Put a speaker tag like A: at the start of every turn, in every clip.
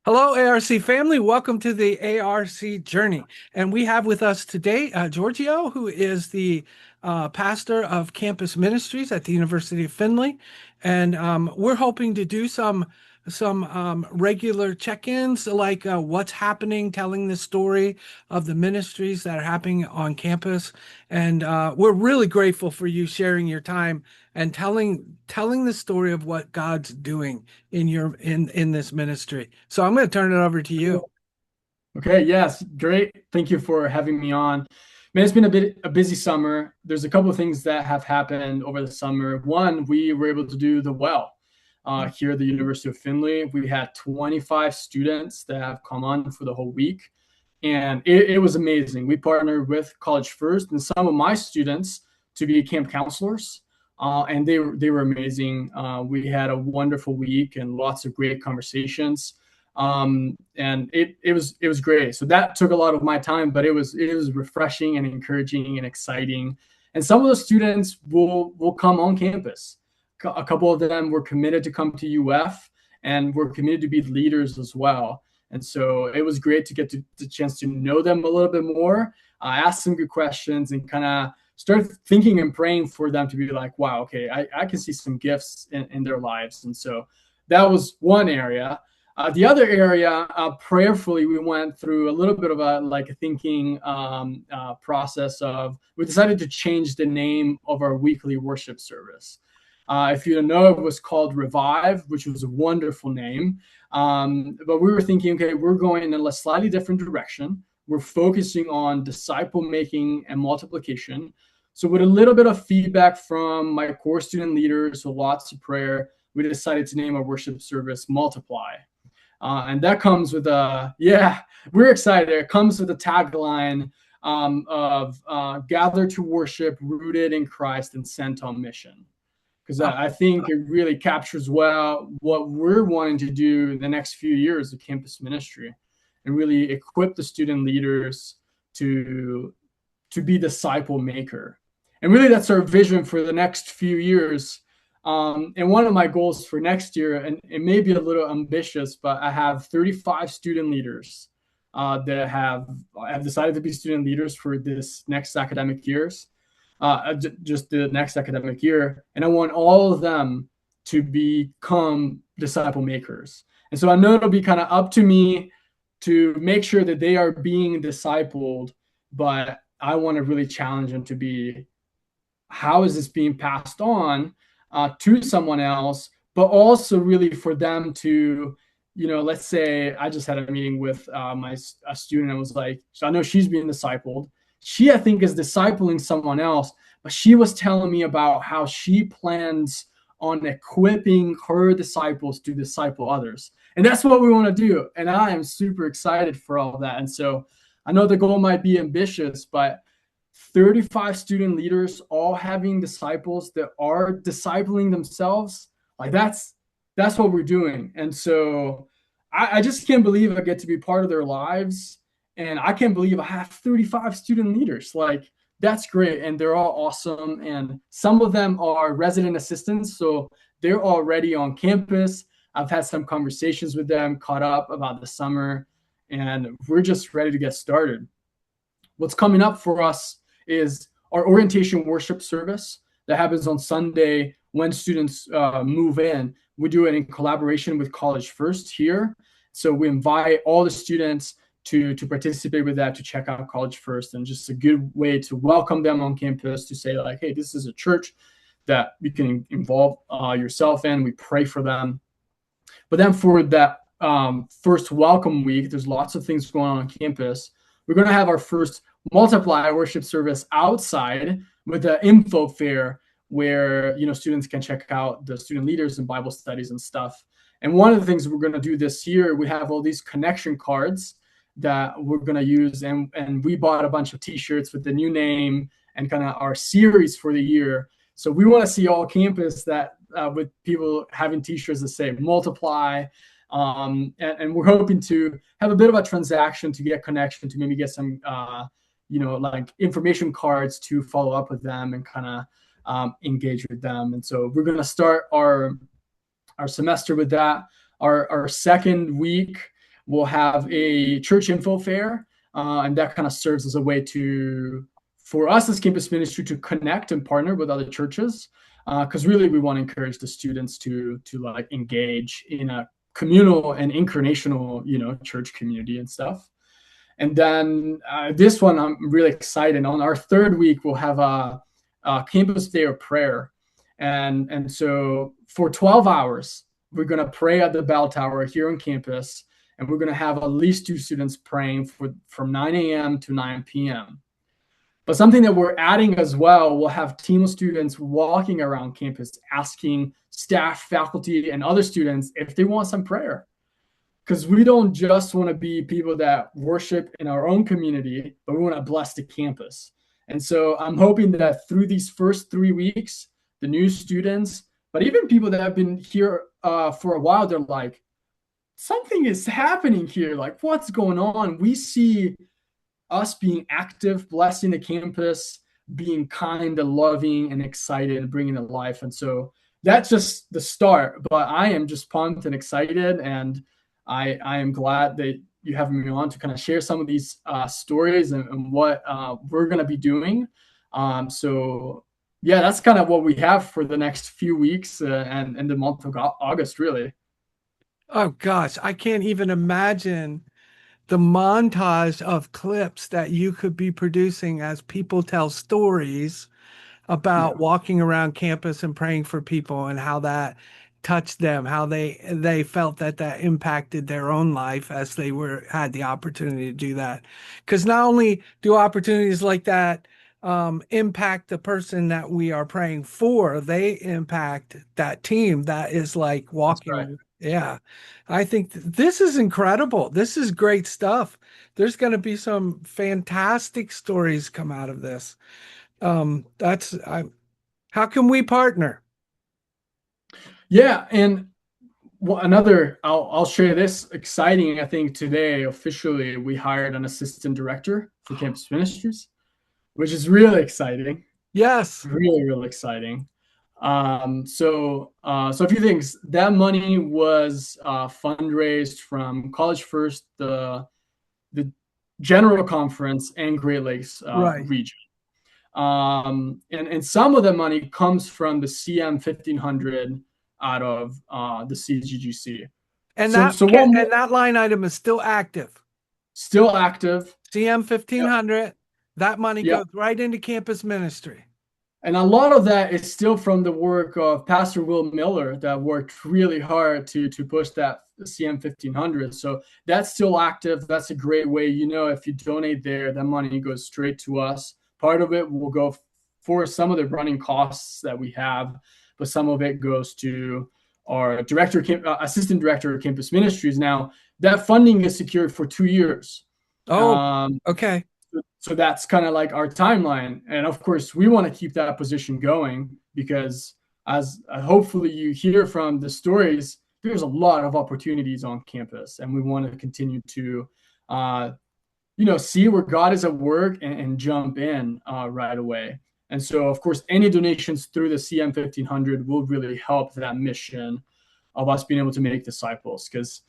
A: Hello, ARC family. Welcome to the ARC journey. And we have with us today Giorgio, who is the pastor of Campus Ministries at the University of Findlay. And we're hoping to do some regular check-ins, like what's happening, telling the story of the ministries that are happening on campus. And we're really grateful for you sharing your time and telling the story of what God's doing in this ministry. So I'm going to turn it over to you.
B: Cool. Okay, yes, great. Thank you for having me on. Man, it's been a busy summer. There's a couple of things that have happened over the summer. One, we were able to do the well here at the University of Findlay. We had 25 students that have come on for the whole week, and it was amazing. We partnered with College First and some of my students to be camp counselors, and they were amazing. We had a wonderful week and lots of great conversations, and it was great. So that took a lot of my time, but it was refreshing and encouraging and exciting. And some of those students will come on campus. A couple of them were committed to come to UF, and were committed to be leaders as well. And so it was great to get the chance to know them a little bit more, ask some good questions, and kind of start thinking and praying for them to be like, wow, okay, I can see some gifts in their lives. And so that was one area. The other area, prayerfully, we went through a little bit of a thinking process of, we decided to change the name of our weekly worship service. If you don't know, it was called Revive, which was a wonderful name. But we were thinking, okay, we're going in a slightly different direction. We're focusing on disciple making and multiplication. So with a little bit of feedback from my core student leaders, so lots of prayer, we decided to name our worship service Multiply. And that comes with yeah, we're excited. It comes with a tagline of gather to worship, rooted in Christ and sent on mission. Because
A: Oh,
B: I think it really captures well what we're wanting to do in the next few years of campus ministry, and really equip the student leaders to be disciple maker. And really, that's our vision for the next few years. And one of my goals for next year, and it may be a little ambitious, but I have 35 student leaders that have decided to be student leaders for this next academic years, just the next academic year. And I want all of them to become disciple makers. And so I know it'll be kind of up to me to make sure that they are being discipled, but I want to really challenge them to be, how is this being passed on to someone else, but also really for them to, let's say I just had a meeting with a student and was like, so I know she's being discipled. She, I think, is discipling someone else, but she was telling me about how she plans on equipping her disciples to disciple others. And that's what we want to do. And I am super excited for all of that. And so I know the goal might be ambitious, but 35 student leaders all having disciples that are discipling themselves, like that's what we're doing. And so I just can't believe I get to be part of their lives, and I can't believe I have 35 student leaders. Like, that's great, and they're all awesome, and some of them are resident assistants, so they're already on campus. I've had some conversations with them, caught up about the summer, and we're just ready to get started. What's coming up for us is our orientation worship service that happens on Sunday when students move in. We do it in collaboration with College First here. So we invite all the students to participate with that, to check out College First, and just a good way to welcome them on campus, to say like, hey, this is a church that you can involve yourself in. We pray for them. But then for that first welcome week, there's lots of things going on campus. We're going to have our first Multiply worship service outside with the info fair, where students can check out the student leaders and Bible studies and stuff. And one of the things we're going to do this year, we have all these connection cards that we're going to use, and we bought a bunch of t-shirts with the new name and kind of our series for the year. So we want to see all campus that with people having t-shirts that say multiply, and we're hoping to have a bit of a transaction to get connection, to maybe get some like information cards to follow up with them and kind of engage with them. And so we're going to start our semester with that. Our second week, we'll have a church info fair, and that kind of serves as a way for us as campus ministry to connect and partner with other churches, because really we want to encourage the students to like engage in a communal and incarnational, church community and stuff. And then this one, I'm really excited. On our third week, we'll have a campus day of prayer. And so for 12 hours, we're going to pray at the bell tower here on campus. And we're going to have at least 2 students praying from 9 a.m. to 9 p.m. But something that we're adding as well, we'll have team of students walking around campus asking staff, faculty, and other students if they want some prayer. Because we don't just want to be people that worship in our own community, but we want to bless the campus. And so I'm hoping that through these first 3 weeks, the new students, but even people that have been here for a while, they're like, something is happening here. Like, what's going on? We see us being active, blessing the campus, being kind and loving and excited and bringing it life. And so that's just the start. But I am just pumped and excited, and I am glad that you have me on to kind of share some of these stories and what we're going to be doing. So yeah, that's kind of what we have for the next few weeks and the month of August, really.
A: Oh gosh, I can't even imagine the montage of clips that you could be producing as people tell stories
B: Yeah,
A: about walking around campus and praying for people and how that touched them, how they felt that that impacted their own life as they had the opportunity to do that. Because not only do opportunities like that impact the person that we are praying for, they impact that team that is like
B: that's right.
A: walking. Yeah, I think this is incredible. This is great stuff. There's going to be some fantastic stories come out of this. How can we partner?
B: Yeah, and another, I'll share this exciting. I think today officially we hired an assistant director for campus ministries, which is really exciting.
A: Yes.
B: Really, really exciting. So a few things. That money was fundraised from College First, the general conference, and Great Lakes
A: Right.
B: region. And some of the money comes from the CM 1500 out of the CGGC.
A: And
B: So one more,
A: that line item is still active.
B: still active.
A: CM
B: Yep.
A: 1500, that money
B: Yep.
A: goes right into campus ministry.
B: And a lot of that is still from the work of Pastor Will Miller that worked really hard to push that CM 1500. So that's still active. That's a great way. If you donate there, that money goes straight to us. Part of it will go for some of the running costs that we have, but some of it goes to our assistant director of campus ministries. Now, that funding is secured for 2 years.
A: Oh,
B: Um,
A: okay.
B: so that's kind of like our timeline. And of course, we want to keep that position going because, as hopefully you hear from the stories, there's a lot of opportunities on campus, and we want to continue to, see where God is at work and jump in right away. And so, of course, any donations through the CM 1500 will really help that mission of us being able to make disciples. Because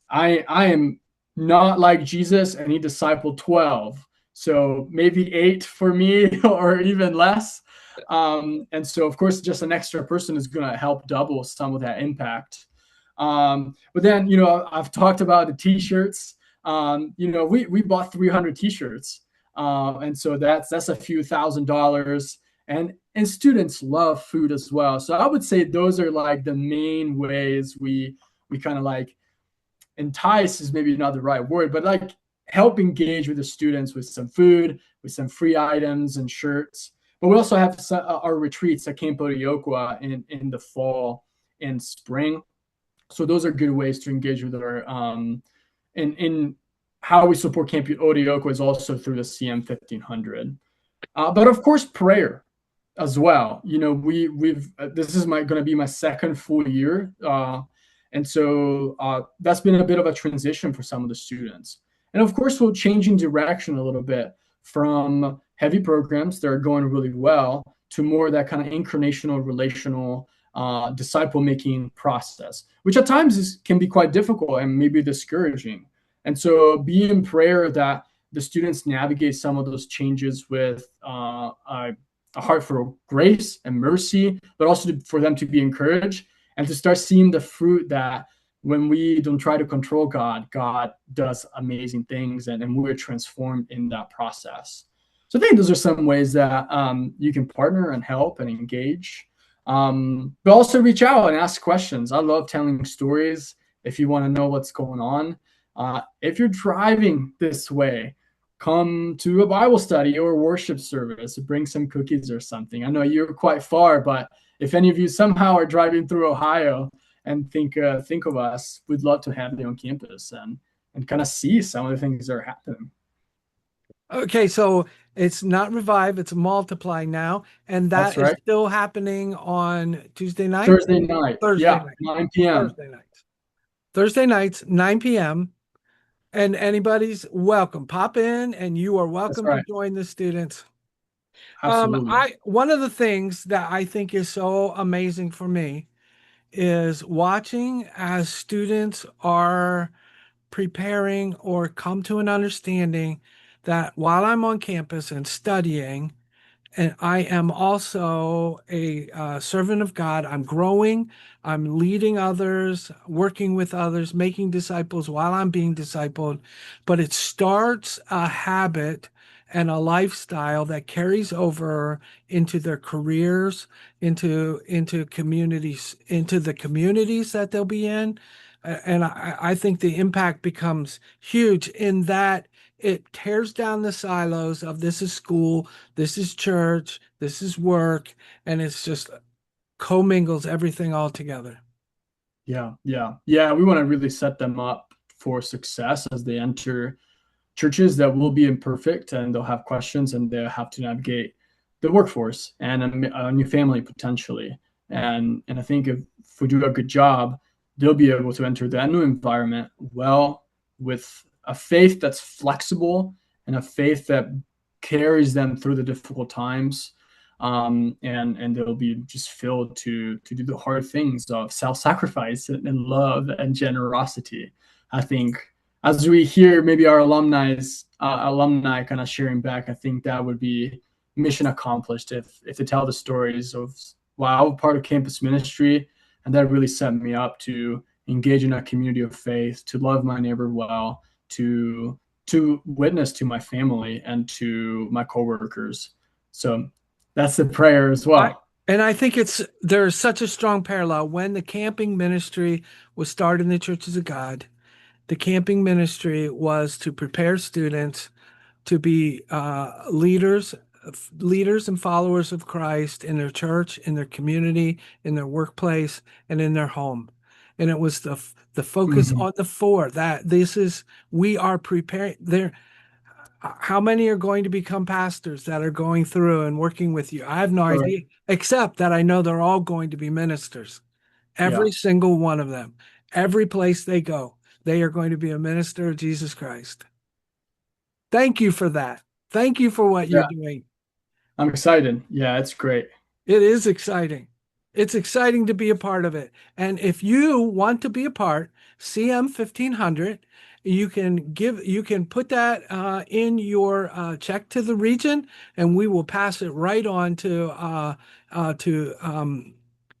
B: I am not like Jesus, and he discipled 12. So maybe 8 for me or even less. And so, of course, just an extra person is going to help double some of that impact. But then, I've talked about the T-shirts. We bought 300 T-shirts. And so that's a few $1,000s. And students love food as well. So I would say those are like the main ways we kind of like entice is maybe not the right word, but like help engage with the students with some food, with some free items and shirts. But we also have our retreats at Camp Otiokwa in the fall and spring. So those are good ways to engage with our in how we support Camp Otiokwa is also through the CM 1500. But of course, prayer as well. We've this is going to be my second full year. And so that's been a bit of a transition for some of the students. And of course, we're changing direction a little bit from heavy programs that are going really well to more that kind of incarnational, relational, disciple-making process, which at times can be quite difficult and maybe discouraging. And so be in prayer that the students navigate some of those changes with a heart for grace and mercy, but also for them to be encouraged and to start seeing the fruit that when we don't try to control God, God does amazing things, and we're transformed in that process. So I think those are some ways that you can partner and help and engage, but also reach out and ask questions. I love telling stories if you want to know what's going on. If you're driving this way, come to a Bible study or worship service, bring some cookies or something. I know you're quite far, but if any of you somehow are driving through Ohio and think of us, we'd love to have you on campus and kind of see some of the things that are happening.
A: Okay, so it's not Revive, it's Multiply now, and
B: That's
A: that is
B: right.
A: still happening on Tuesday night,
B: Thursday night.
A: Thursday
B: Yeah,
A: night,
B: 9 p.m.
A: Thursday nights, Thursday nights, 9 p.m. And anybody's welcome. Pop in, and you are
B: That's
A: welcome to
B: right.
A: join the students.
B: Absolutely.
A: I one of the things that I think is so amazing for me is watching as students are preparing or come to an understanding that while I'm on campus and studying, and I am also a servant of God. I'm growing, I'm leading others, working with others, making disciples while I'm being discipled. But it starts a habit and a lifestyle that carries over into their careers, into communities, into the communities that they'll be in. And I think the impact becomes huge in that it tears down the silos of this is school, this is church, this is work, and it's just commingles everything all together.
B: Yeah, yeah, yeah. We want to really set them up for success as they enter churches that will be imperfect and they'll have questions and they'll have to navigate the workforce and a new family potentially. And I think if we do a good job, they'll be able to enter that new environment well with a faith that's flexible and a faith that carries them through the difficult times. And they'll be just filled to do the hard things of self-sacrifice and love and generosity. I think as we hear maybe our alumni kind of sharing back, I think that would be mission accomplished if they tell the stories of wow, I'm part of campus ministry, and that really set me up to engage in a community of faith, to love my neighbor well, to witness to my family and to my coworkers. So that's the prayer as
A: I
B: well.
A: and I think there's such a strong parallel when the camping ministry was started in the Churches of God. The camping ministry was to prepare students to be leaders and followers of Christ in their church, in their community, in their workplace, and in their home. And it was the focus
B: Mm-hmm.
A: on the four that this is we are preparing there. How many are going to become pastors that are going through and working with you? I have no
B: Sure.
A: idea, except that I know they're all going to be ministers.
B: Yeah.
A: Every single one of them, every place they go, they are going to be a minister of Jesus Christ. Thank you for that. Thank you for what you're
B: Yeah.
A: doing.
B: I'm excited. Yeah, it's great.
A: It is exciting. It's exciting to be a part of it. And if you want to be a part, CM 1500, you can put that in your check to the region, and we will pass it right on uh, to um,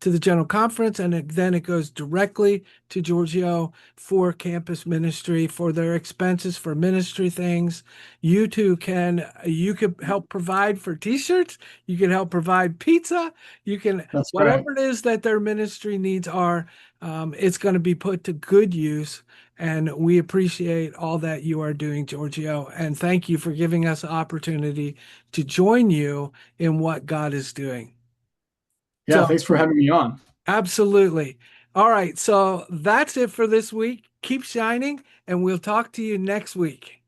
A: to the general conference, and then it goes directly to Giorgio for campus ministry, for their expenses, for ministry things. You could help provide for t-shirts. You can help provide pizza. You can,
B: That's right.
A: whatever it is that their ministry needs are, it's going to be put to good use. And we appreciate all that you are doing, Giorgio. And thank you for giving us the opportunity to join you in what God is doing.
B: Yeah,
A: So,
B: thanks for having me on.
A: absolutely. All right. So that's it for this week. Keep shining, and we'll talk to you next week.